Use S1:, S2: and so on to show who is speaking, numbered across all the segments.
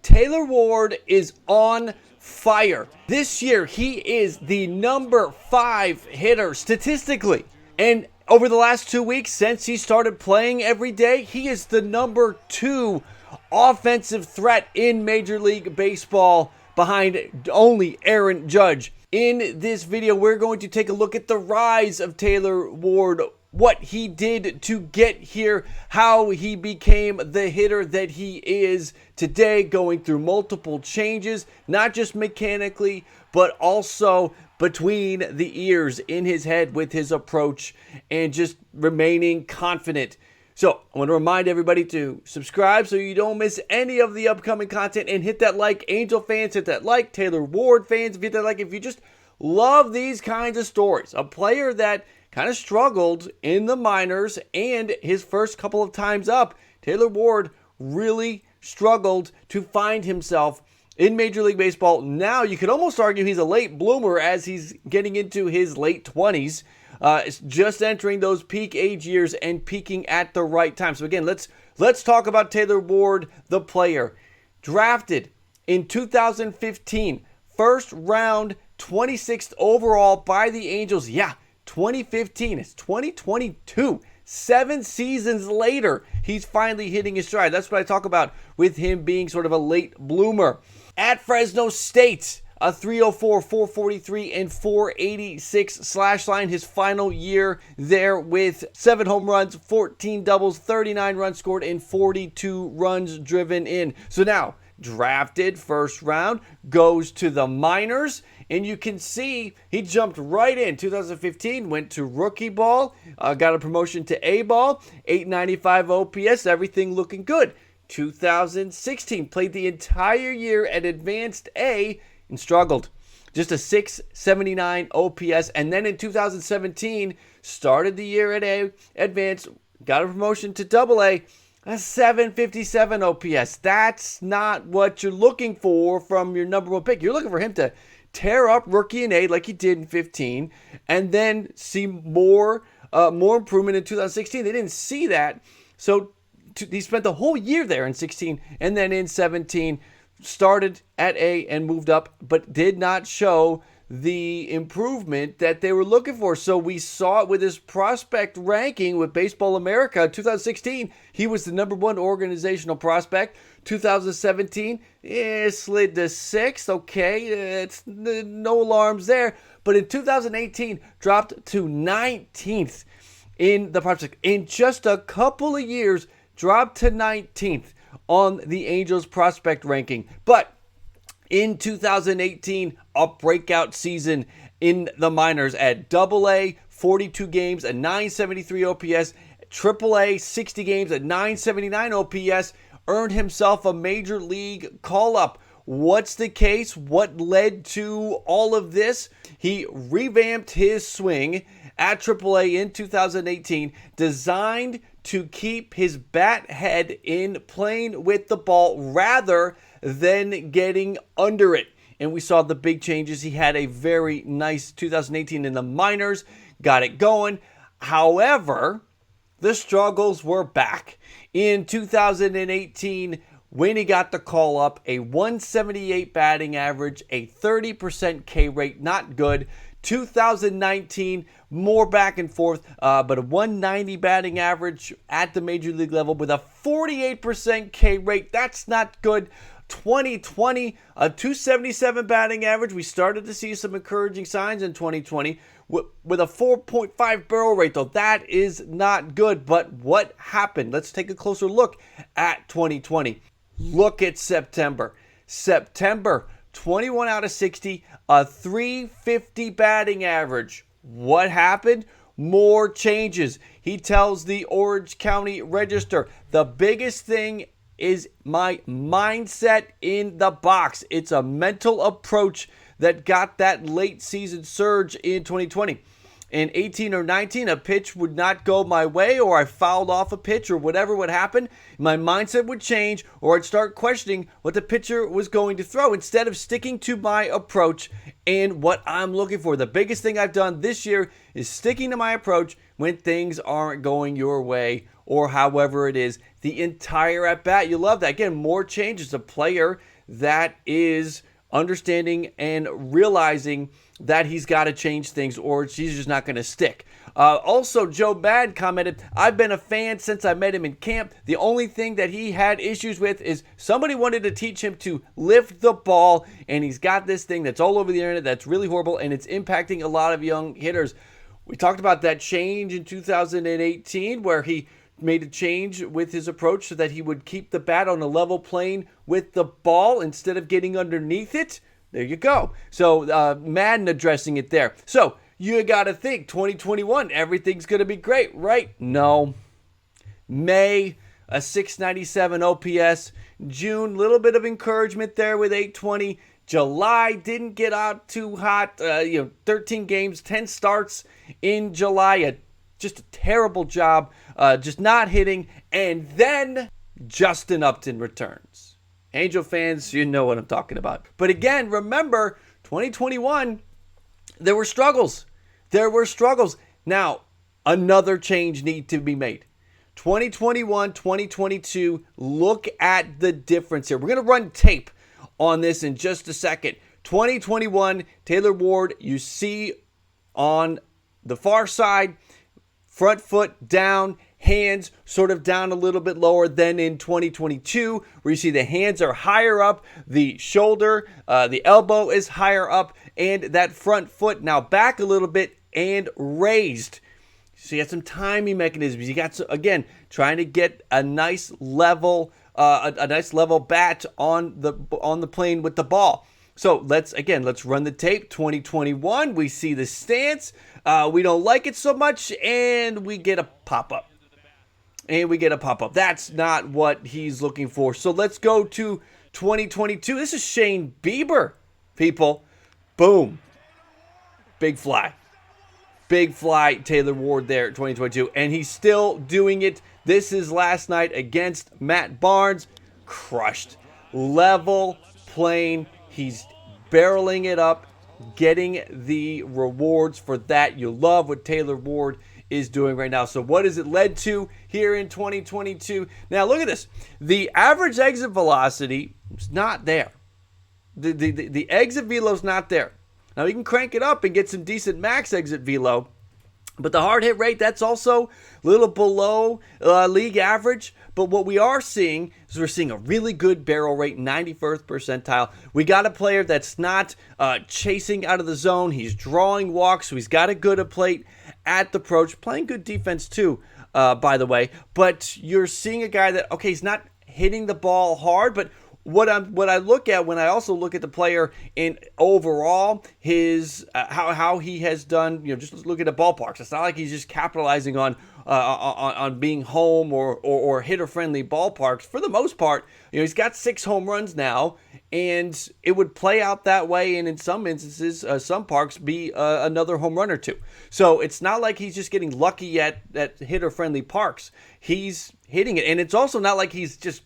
S1: Taylor Ward is on fire. This year, he is the number 5 hitter statistically. And over the last 2 weeks, since he started playing every day, he is the number 2 offensive threat in Major League Baseball behind only Aaron Judge. In this video, we're going to take a look at the rise of Taylor Ward, what he did to get here, how he became the hitter that he is today, going through multiple changes, not just mechanically, but also between the ears in his head with his approach and just remaining confident. So I want to remind everybody to subscribe so you don't miss any of the upcoming content, and hit that like. Angel fans, hit that like. Taylor Ward fans, hit that like. If you just love these kinds of stories, a player that kind of struggled in the minors and his first couple of times up, Taylor Ward really struggled to find himself in Major League Baseball. Now you could almost argue he's a late bloomer as he's getting into his late 20s. Just entering those peak age years and peaking at the right time. So again, let's talk about Taylor Ward, the player. Drafted in 2015, first round, 26th overall by the Angels. Yeah, 2015. It's 2022. 7 seasons later, he's finally hitting his stride. That's what I talk about with him being sort of a late bloomer. At Fresno State, a 304, 443, and 486 slash line. His final year there with 7 home runs, 14 doubles, 39 runs scored, and 42 runs driven in. So now, drafted first round, goes to the minors, and you can see he jumped right in. 2015, went to rookie ball, got a promotion to A ball, 895 OPS, everything looking good. 2016, played the entire year at Advanced A, and struggled. Just a 679 OPS. And then in 2017, started the year at A, advanced, got a promotion to Double A, a 757 OPS. That's not what you're looking for from your number 1 pick. You're looking for him to tear up rookie in A like he did in 15, and then see more improvement in 2016. They didn't see that. So he spent the whole year there in 16, and then in 17, started at A and moved up, but did not show the improvement that they were looking for. So we saw it with his prospect ranking with Baseball America. 2016, he was the number 1 organizational prospect. 2017, slid to 6th. Okay, it's no alarms there. But in 2018, dropped to 19th in the prospect. In just a couple of years, dropped to 19th on the Angels prospect ranking. But in 2018, a breakout season in the minors at Double A, 42 games, a 973 OPS, Triple A, 60 games, a 979 OPS, earned himself a Major League call-up. What's the case? What led to all of this? He revamped his swing at Triple A in 2018, designed to keep his bat head in playing with the ball rather than getting under it. And we saw the big changes. He had a very nice 2018 in the minors, got it going. However, the struggles were back. In 2018, when he got the call up, a 178 batting average, a 30% K rate, not good. 2019, more back and forth, but a 190 batting average at the Major League level with a 48% K rate. That's not good. 2020, a 277 batting average. We started to see some encouraging signs in 2020 with a 4.5 barrel rate, though. That is not good. But what happened? Let's take a closer look at 2020. Look at September. September, 21 out of 60, a 350 batting average. What happened? More changes. He tells the Orange County Register, the biggest thing is my mindset in the box. It's a mental approach that got that late season surge in 2020. In 18 or 19, a pitch would not go my way, or I fouled off a pitch, or whatever would happen. My mindset would change, or I'd start questioning what the pitcher was going to throw instead of sticking to my approach and what I'm looking for. The biggest thing I've done this year is sticking to my approach when things aren't going your way, or however it is the entire at bat. You love that. Again, more changes. A player that is understanding and realizing that he's got to change things or he's just not going to stick. Also, Joe Bad commented, I've been a fan since I met him in camp. The only thing that he had issues with is somebody wanted to teach him to lift the ball, and he's got this thing that's all over the internet that's really horrible, and it's impacting a lot of young hitters. We talked about that change in 2018 where he made a change with his approach so that he would keep the bat on a level plane with the ball instead of getting underneath it. There you go. So Madden addressing it there. So you got to think 2021, everything's going to be great, right? No. May, a 697 OPS. June, little bit of encouragement there with 820. July didn't get out too hot. 13 games, 10 starts in July. Just a terrible job, just not hitting. And then Justin Upton returns. Angel fans, you know what I'm talking about. But again, remember, 2021, there were struggles. Now, another change needs to be made. 2021, 2022, look at the difference here. We're going to run tape on this in just a second. 2021, Taylor Ward, you see on the far side, front foot down, hands sort of down a little bit lower than in 2022, where you see the hands are higher up, the shoulder, the elbow is higher up, and that front foot now back a little bit and raised. So you got some timing mechanisms. You got, again, trying to get a nice level, bat on the plane with the ball. So let's run the tape. 2021, we see the stance. We don't like it so much, and we get a pop-up. That's not what he's looking for. So let's go to 2022. This is Shane Bieber, people. Boom. Big fly, Taylor Ward there, 2022. And he's still doing it. This is last night against Matt Barnes. Crushed. Level, plane. He's barreling it up, getting the rewards for that. You love what Taylor Ward is doing right now. So what has it led to here in 2022? Now look at this. The average exit velocity is not there. The exit velo is not there. Now you can crank it up and get some decent max exit velo, but the hard hit rate, that's also a little below league average. But what we are seeing is we're seeing a really good barrel rate, 91st percentile. We got a player that's not chasing out of the zone. He's drawing walks, so he's got a good plate at the approach, playing good defense too, by the way. But you're seeing a guy that, okay, he's not hitting the ball hard, but what I look at when I also look at the player in overall, his how he has done, just look at the ballparks. It's not like he's just capitalizing on being home or hitter friendly ballparks. For the most part, he's got 6 home runs now, and it would play out that way. And in some instances, some parks be another home run or two. So it's not like he's just getting lucky at hitter friendly parks. He's hitting it, and it's also not like he's just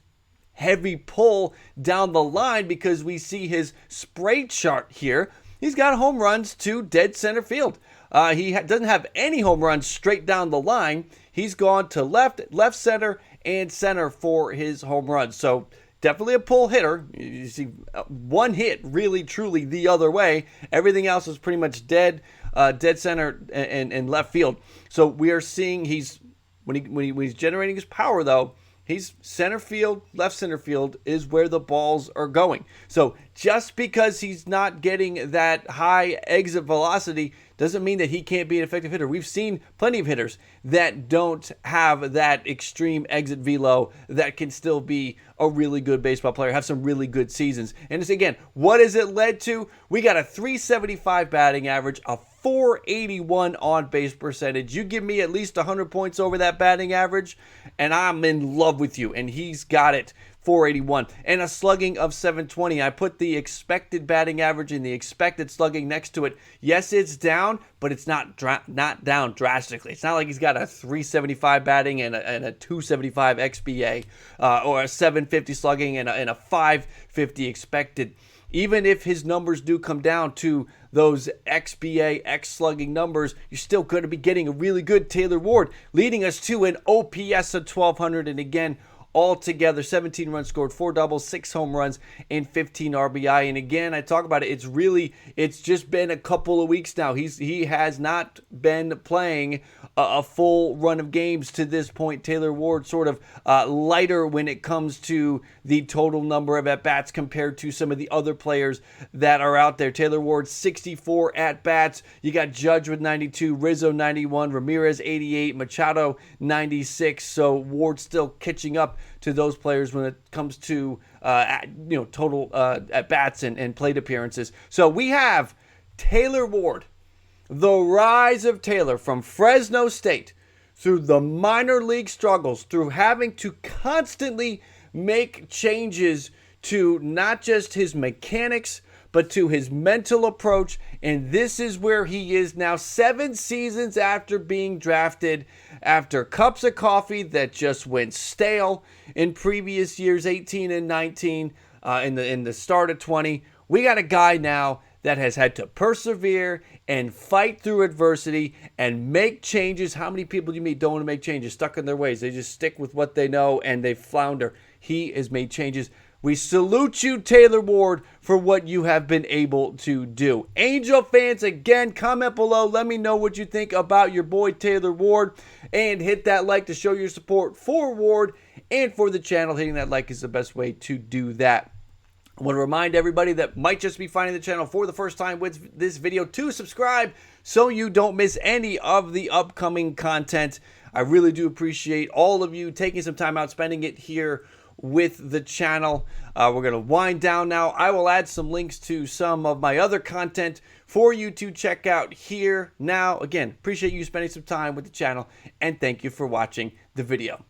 S1: heavy pull down the line, because we see his spray chart here. He's got home runs to dead center field. He doesn't have any home runs straight down the line. He's gone to left center, and center for his home runs. So definitely a pull hitter. You see one hit really truly the other way. Everything else is pretty much dead center and left field. So we are seeing when he's generating his power though, he's center field, left center field is where the balls are going. So just because he's not getting that high exit velocity doesn't mean that he can't be an effective hitter. We've seen plenty of hitters that don't have that extreme exit velo that can still be a really good baseball player, have some really good seasons. And it's, again, what has it led to? We got a 375 batting average, a 481 on base percentage. You give me at least 100 points over that batting average, and I'm in love with you. And he's got it. 481 and a slugging of 720. I put the expected batting average and the expected slugging next to it. Yes, it's down, but it's not down drastically. It's not like he's got a 375 batting and a 275 XBA or a 750 slugging and a 550 expected. Even if his numbers do come down to those XBA, X slugging numbers, you're still going to be getting a really good Taylor Ward, leading us to an OPS of 1200. And again, altogether. 17 runs scored, 4 doubles, 6 home runs, and 15 RBI. And again, I talk about it. It's just been a couple of weeks now. He has not been playing a full run of games to this point. Taylor Ward sort of lighter when it comes to the total number of at-bats compared to some of the other players that are out there. Taylor Ward, 64 at-bats. You got Judge with 92, Rizzo 91, Ramirez 88, Machado 96. So Ward still catching up to those players when it comes to total at-bats and plate appearances. So we have Taylor Ward, the rise of Taylor from Fresno State through the minor league struggles, through having to constantly make changes to not just his mechanics, but to his mental approach. And this is where he is now, 7 seasons after being drafted, after cups of coffee that just went stale in previous years, 18 and 19, in the start of 20. We got a guy now that has had to persevere and fight through adversity and make changes. How many people do you meet don't want to make changes, stuck in their ways? They just stick with what they know and they flounder. He has made changes. We salute you, Taylor Ward, for what you have been able to do. Angel fans, again, comment below. Let me know what you think about your boy Taylor Ward. And hit that like to show your support for Ward and for the channel. Hitting that like is the best way to do that. I want to remind everybody that might just be finding the channel for the first time with this video to subscribe so you don't miss any of the upcoming content. I really do appreciate all of you taking some time out, spending it here with the channel. We're going to wind down now. I will add some links to some of my other content for you to check out here now. Again, appreciate you spending some time with the channel, and thank you for watching the video.